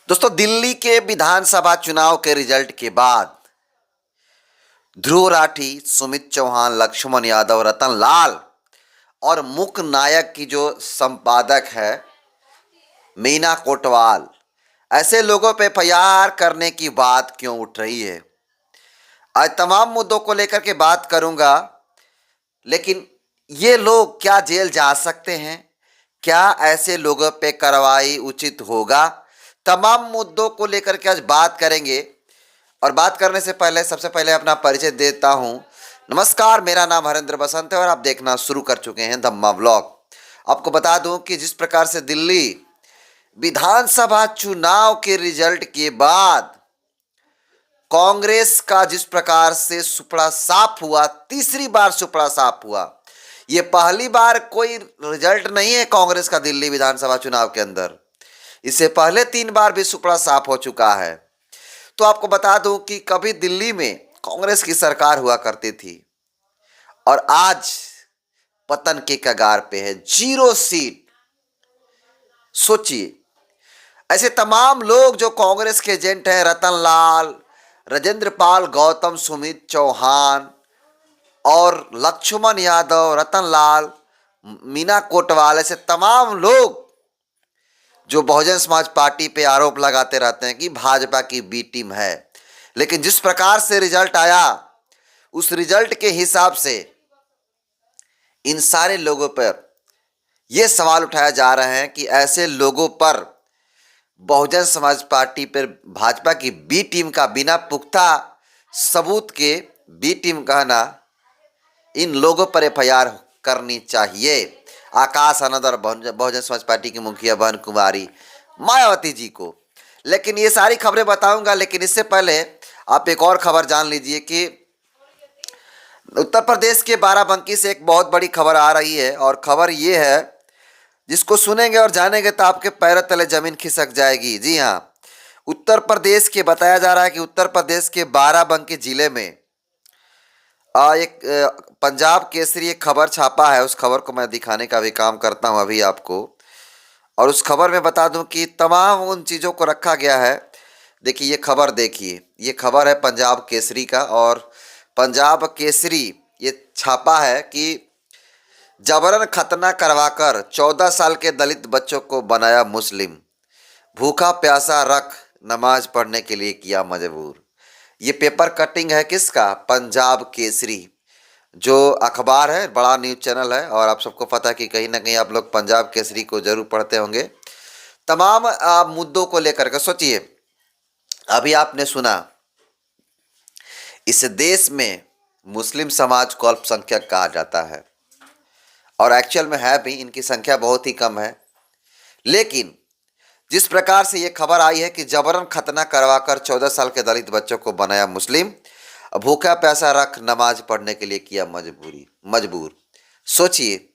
दोस्तों, दिल्ली के विधानसभा चुनाव के रिजल्ट के बाद ध्रुव राठी, सुमित चौहान, लक्ष्मण यादव, रतन लाल और मुख्य नायक की जो संपादक है मीना कोटवाल, ऐसे लोगों पे एफआईआर करने की बात क्यों उठ रही है। आज तमाम मुद्दों को लेकर के बात करूंगा, लेकिन ये लोग क्या जेल जा सकते हैं? क्या ऐसे लोगों पे कार्रवाई उचित होगा? तमाम मुद्दों को लेकर के आज बात करेंगे। और बात करने से पहले सबसे पहले अपना परिचय देता हूं। नमस्कार, मेरा नाम हरेंद्र बसंत है और आप देखना शुरू कर चुके हैं धम्मा व्लॉग। आपको बता दूं कि जिस प्रकार से दिल्ली विधानसभा चुनाव के रिजल्ट के बाद कांग्रेस का जिस प्रकार से सुपड़ा साफ हुआ, तीसरी बार सुपड़ा साफ हुआ। ये पहली बार कोई रिजल्ट नहीं है कांग्रेस का दिल्ली विधानसभा चुनाव के अंदर। इससे पहले 3 बार भी सुपड़ा साफ हो चुका है। तो आपको बता दूं कि कभी दिल्ली में कांग्रेस की सरकार हुआ करती थी और आज पतन के कगार पे है, 0 सीट। सोचिए, ऐसे तमाम लोग जो कांग्रेस के एजेंट हैं, रतन लाल, राजेंद्र पाल, गौतम, सुमित चौहान और लक्ष्मण यादव, रतन लाल, मीना कोटवाल, ऐसे तमाम लोग जो बहुजन समाज पार्टी पे आरोप लगाते रहते हैं कि भाजपा की बी टीम है। लेकिन जिस प्रकार से रिजल्ट आया, उस रिजल्ट के हिसाब से इन सारे लोगों पर यह सवाल उठाया जा रहा है कि ऐसे लोगों पर बहुजन समाज पार्टी पर भाजपा की बी टीम का बिना पुख्ता सबूत के बी टीम कहना, इन लोगों पर एफआईआर करनी चाहिए। आकाश आनंद और बहुजन समाज पार्टी की मुखिया बहन कुमारी मायावती जी को। लेकिन ये सारी खबरें बताऊंगा, लेकिन इससे पहले आप एक और खबर जान लीजिए कि उत्तर प्रदेश के बाराबंकी से एक बहुत बड़ी खबर आ रही है। और खबर ये है, जिसको सुनेंगे और जानेंगे तो आपके पैरों तले जमीन खिसक जाएगी। जी हाँ, उत्तर प्रदेश के बताया जा रहा है कि उत्तर प्रदेश के बाराबंकी जिले में एक पंजाब केसरी एक खबर छापा है। उस खबर को मैं दिखाने का भी काम करता हूं अभी आपको। और उस खबर में बता दूं कि तमाम उन चीज़ों को रखा गया है। देखिए, ये खबर देखिए, ये खबर है पंजाब केसरी का। और पंजाब केसरी ये छापा है कि जबरन खतना करवाकर 14 साल के दलित बच्चों को बनाया मुस्लिम, भूखा प्यासा रख नमाज पढ़ने के लिए किया मजबूर। ये पेपर कटिंग है किसका? पंजाब केसरी, जो अखबार है, बड़ा न्यूज़ चैनल है। और आप सबको पता है कि कहीं ना कहीं आप लोग पंजाब केसरी को जरूर पढ़ते होंगे। तमाम मुद्दों को लेकर के सोचिए। अभी आपने सुना, इस देश में मुस्लिम समाज को अल्पसंख्यक कहा जाता है और एक्चुअल में है भी, इनकी संख्या बहुत ही कम है। लेकिन जिस प्रकार से ये खबर आई है कि जबरन खतना करवाकर 14 साल के दलित बच्चों को बनाया मुस्लिम, भूखा प्यासा रख नमाज पढ़ने के लिए किया मजबूर। सोचिए,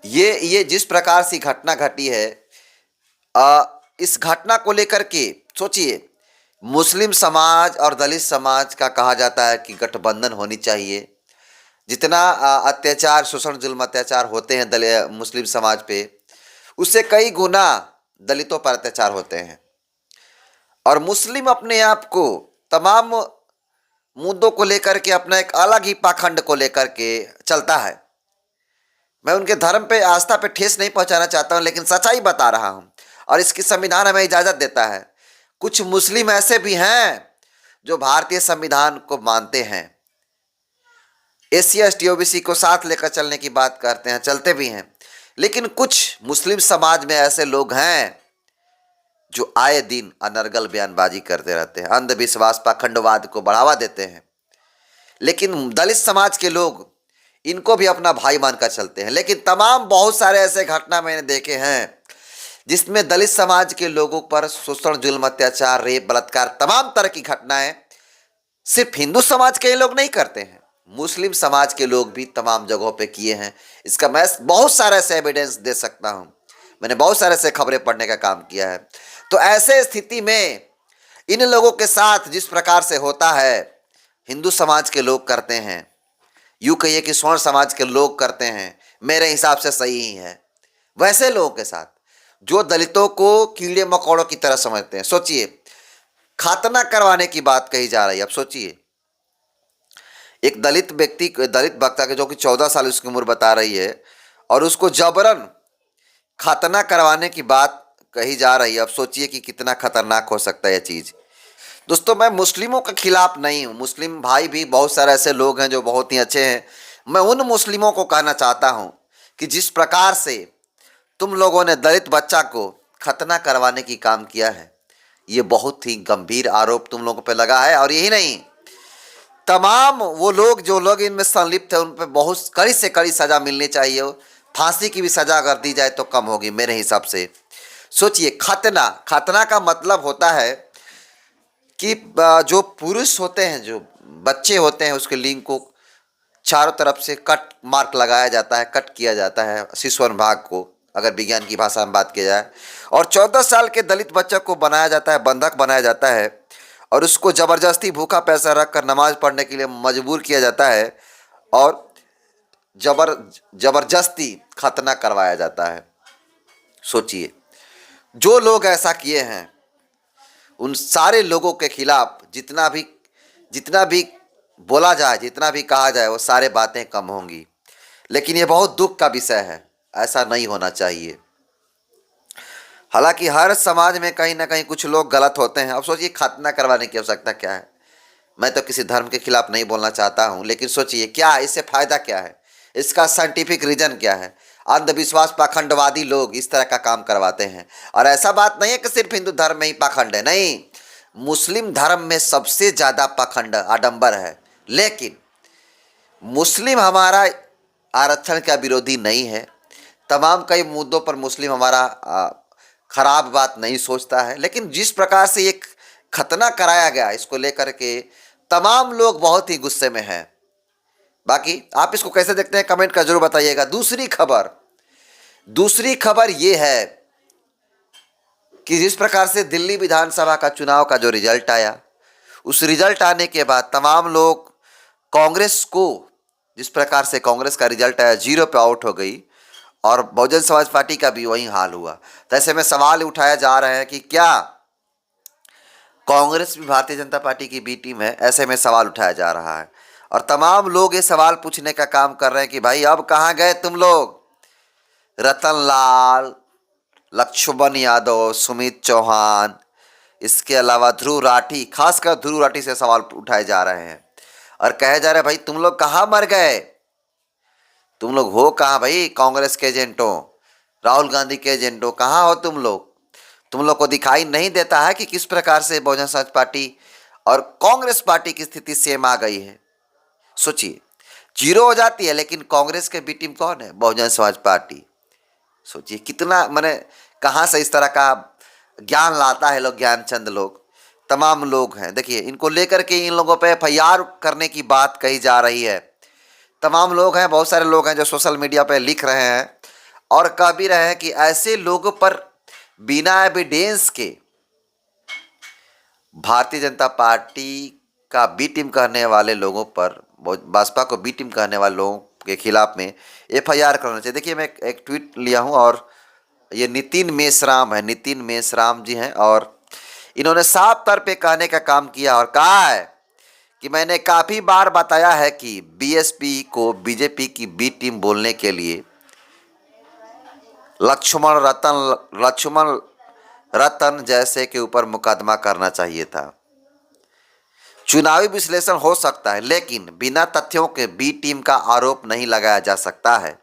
ये जिस प्रकार से घटना घटी है, इस घटना को लेकर के सोचिए, मुस्लिम समाज और दलित समाज का कहा जाता है कि गठबंधन होनी चाहिए। जितना अत्याचार, शोषण, जुल्म, अत्याचार होते हैं मुस्लिम समाज पे, उससे कई गुना दलितों पर अत्याचार होते हैं। और मुस्लिम अपने आप को तमाम मुद्दों को लेकर के अपना एक अलग ही पाखंड को लेकर के चलता है। मैं उनके धर्म पे, आस्था पे ठेस नहीं पहुंचाना चाहता हूं, लेकिन सच्चाई बता रहा हूं और इसकी संविधान हमें इजाजत देता है। कुछ मुस्लिम ऐसे भी हैं जो भारतीय संविधान को मानते हैं, एससी एसटी ओबीसी को साथ लेकर चलने की बात करते हैं, चलते भी हैं। लेकिन कुछ मुस्लिम समाज में ऐसे लोग हैं जो आए दिन अनर्गल बयानबाजी करते रहते हैं, अंधविश्वास, पाखंडवाद को बढ़ावा देते हैं। लेकिन दलित समाज के लोग इनको भी अपना भाई मानकर चलते हैं। लेकिन तमाम बहुत सारे ऐसे घटना मैंने देखे हैं जिसमें दलित समाज के लोगों पर शोषण, जुल्म, अत्याचार, रेप, बलात्कार, तमाम तरह की घटनाएं सिर्फ हिंदू समाज के लोग नहीं करते हैं, मुस्लिम समाज के लोग भी तमाम जगहों पे किए हैं। इसका मैं बहुत सारे ऐसे एविडेंस दे सकता हूं। मैंने बहुत सारे ऐसे खबरें पढ़ने का काम किया है। तो ऐसे स्थिति में इन लोगों के साथ जिस प्रकार से होता है, हिंदू समाज के लोग करते हैं, यूं कहिए कि स्वर्ण समाज के लोग करते हैं, मेरे हिसाब से सही ही है। वैसे लोगों के साथ जो दलितों को कीड़े मकोड़ों की तरह समझते हैं। सोचिए, खतना करवाने की बात कही जा रही है। अब सोचिए, एक दलित व्यक्ति, दलित वक्ता के, जो कि 14 साल उसकी उम्र बता रही है, और उसको जबरन खतना करवाने की बात कही जा रही है। अब सोचिए कि कितना खतरनाक हो सकता है यह चीज़। दोस्तों, मैं मुस्लिमों के खिलाफ नहीं हूँ, मुस्लिम भाई भी बहुत सारे ऐसे लोग हैं जो बहुत ही अच्छे हैं। मैं उन मुस्लिमों को कहना चाहता हूँ कि जिस प्रकार से तुम लोगों ने दलित बच्चा को खतना करवाने की काम किया है, ये बहुत ही गंभीर आरोप तुम लोगों पे लगा है। और यही नहीं, तमाम वो लोग जो लोग इनमें संलिप्त है, उन पर बहुत कड़ी से कड़ी सजा मिलनी चाहिए। फांसी की भी सजा अगर दी जाए तो कम होगी मेरे हिसाब से। सोचिए, खतना, खतना का मतलब होता है कि जो पुरुष होते हैं, जो बच्चे होते हैं, उसके लिंग को चारों तरफ से कट मार्क लगाया जाता है, कट किया जाता है शिशुवन भाग को, अगर विज्ञान की भाषा में बात की जाए। और 14 साल के दलित बच्चे को बनाया जाता है, बंधक बनाया जाता है, और उसको ज़बरदस्ती भूखा पैसा रखकर नमाज पढ़ने के लिए मजबूर किया जाता है, और जबरदस्ती खतना करवाया जाता है। सोचिए, जो लोग ऐसा किए हैं, उन सारे लोगों के खिलाफ जितना भी बोला जाए, जितना भी कहा जाए, वो सारे बातें कम होंगी। लेकिन ये बहुत दुख का विषय है, ऐसा नहीं होना चाहिए। हालांकि हर समाज में कहीं ना कहीं कुछ लोग गलत होते हैं। अब सोचिए, खतना करवाने की आवश्यकता क्या है? मैं तो किसी धर्म के खिलाफ नहीं बोलना चाहता हूँ, लेकिन सोचिए, क्या इससे फायदा क्या है? इसका साइंटिफिक रीजन क्या है? अंधविश्वास, पाखंडवादी लोग इस तरह का काम करवाते हैं। और ऐसा बात नहीं है कि सिर्फ हिंदू धर्म में ही पाखंड है, नहीं, मुस्लिम धर्म में सबसे ज़्यादा पाखंड, आडंबर है। लेकिन मुस्लिम हमारा आरक्षण का विरोधी नहीं है। तमाम कई मुद्दों पर मुस्लिम हमारा खराब बात नहीं सोचता है। लेकिन जिस प्रकार से एक खतना कराया गया, इसको लेकर के तमाम लोग बहुत ही गुस्से में हैं। बाकी आप इसको कैसे देखते हैं, कमेंट कर जरूर बताइएगा। दूसरी खबर ये है कि जिस प्रकार से दिल्ली विधानसभा का चुनाव का जो रिजल्ट आया, उस रिजल्ट आने के बाद तमाम लोग कांग्रेस को, जिस प्रकार से कांग्रेस का रिजल्ट आया, 0 पे आउट हो गई, और बहुजन समाज पार्टी का भी वही हाल हुआ। तो ऐसे में सवाल उठाया जा रहा है कि क्या कांग्रेस भी भारतीय जनता पार्टी की बी टीम है? ऐसे में सवाल उठाया जा रहा है, और तमाम लोग ये सवाल पूछने का काम कर रहे हैं कि भाई अब कहाँ गए तुम लोग? रतन लाल, लक्ष्मण यादव, सुमित चौहान, इसके अलावा ध्रुव राठी, खासकर ध्रुव राठी से सवाल उठाए जा रहे हैं, और कहे जा रहे हैं भाई तुम लोग कहाँ मर गए? तुम लोग हो कहाँ भाई? कांग्रेस के एजेंटों, राहुल गांधी के एजेंटों, कहाँ हो तुम लोग? तुम लोग को दिखाई नहीं देता है कि किस प्रकार से बहुजन समाज पार्टी और कांग्रेस पार्टी की स्थिति सेम आ गई है? सोचिए, 0 हो जाती है, लेकिन कांग्रेस के बी टीम कौन है? बहुजन समाज पार्टी। सोचिए कितना, मैंने कहाँ से इस तरह का ज्ञान लाता है लोग, ज्ञानचंद लोग, तमाम लोग हैं। देखिए, इनको लेकर के इन लोगों पे एफआईआर करने की बात कही जा रही है। तमाम लोग हैं, बहुत सारे लोग हैं जो सोशल मीडिया पे लिख रहे हैं और कह भी रहे हैं कि ऐसे लोगों पर बिना एविडेंस के भारतीय जनता पार्टी का बी टीम कहने वाले लोगों पर, भाजपा को बी टीम कहने वाले लोगों के खिलाफ में एफआईआर करना चाहिए। देखिए, मैं एक ट्वीट लिया हूं, और ये नितिन मेश्राम है, नितिन मेश्राम जी हैं, और इन्होंने साफ तौर पे कहने का काम किया और कहा है कि मैंने काफ़ी बार बताया है कि बीएसपी को बीजेपी की बी टीम बोलने के लिए लक्ष्मण रतन जैसे के ऊपर मुकदमा करना चाहिए था। चुनावी विश्लेषण हो सकता है, लेकिन बिना तथ्यों के बी टीम का आरोप नहीं लगाया जा सकता है।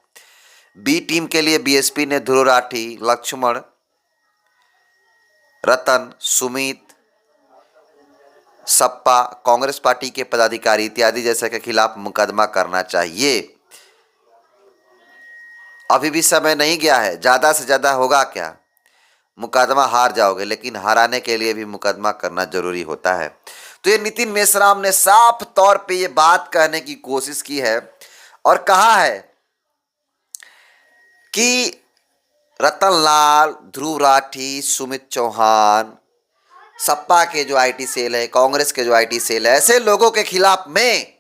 बी टीम के लिए बीएसपी ने ध्रुव राठी, लक्ष्मण रतन, सुमित, सपा, कांग्रेस पार्टी के पदाधिकारी इत्यादि जैसे के खिलाफ मुकदमा करना चाहिए। अभी भी समय नहीं गया है, ज़्यादा से ज़्यादा होगा क्या, मुकदमा हार जाओगे, लेकिन हराने के लिए भी मुकदमा करना जरूरी होता है। तो ये नितिन मेश्राम ने साफ तौर पे ये बात कहने की कोशिश की है और कहा है कि रतन लाल, ध्रुव राठी, सुमित चौहान, सपा के जो आईटी सेल है, कांग्रेस के जो आईटी सेल है, ऐसे लोगों के खिलाफ में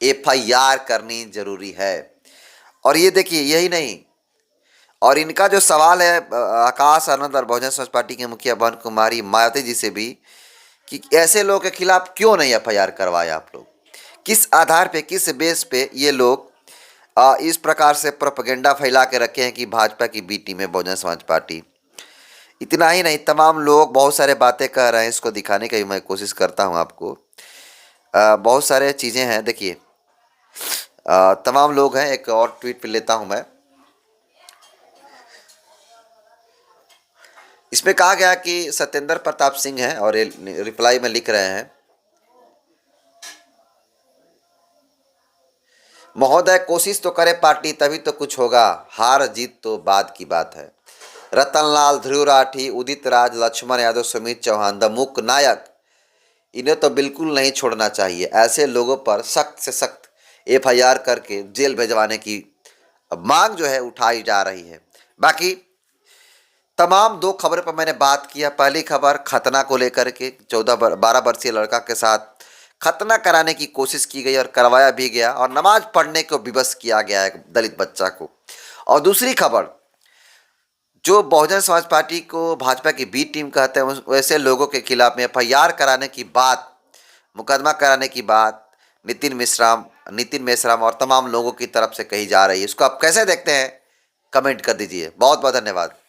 एफआईआर करनी जरूरी है। और ये देखिए, यही नहीं, और इनका जो सवाल है आकाश आनंद और बहुजन समाज पार्टी के मुखिया बहन कुमारी मायावती जी से भी, कि ऐसे लोगों के खिलाफ क्यों नहीं एफआईआर करवाए आप लोग, किस आधार पे, किस बेस पे ये लोग इस प्रकार से प्रोपेगेंडा फैला के रखे हैं कि भाजपा की बी टीम है बहुजन समाज पार्टी। इतना ही नहीं, तमाम लोग बहुत सारे बातें कर रहे हैं, इसको दिखाने की मैं कोशिश करता हूं आपको। बहुत सारे चीज़ें हैं, देखिए तमाम लोग हैं। एक और ट्वीट पे लेता हूं मैं। इसमें कहा गया कि सत्येंद्र प्रताप सिंह हैं और ये रिप्लाई में लिख रहे हैं, महोदय कोशिश तो करे पार्टी तभी तो कुछ होगा, हार जीत तो बाद की बात है। रतनलाल, ध्रुव राठी, उदित राज, लक्ष्मण यादव, सुमित चौहान द मुक नायक, इन्हें तो बिल्कुल नहीं छोड़ना चाहिए। ऐसे लोगों पर सख्त से सख्त एफआईआर करके जेल भेजवाने की मांग जो है उठाई जा रही है। बाकी तमाम दो खबर पर मैंने बात किया। पहली खबर खतना को लेकर के, 12 वर्षीय लड़का के साथ खतना कराने की कोशिश की गई और करवाया भी गया और नमाज पढ़ने को विवश किया गया एक दलित बच्चा को। और दूसरी खबर, जो बहुजन समाज पार्टी को भाजपा की बी टीम कहते हैं, वैसे लोगों के खिलाफ में एफआईआर कराने की बात, मुकदमा कराने की बात नितिन मेश्राम और तमाम लोगों की तरफ से कही जा रही है। इसको आप कैसे देखते हैं, कमेंट कर दीजिए। बहुत बहुत धन्यवाद।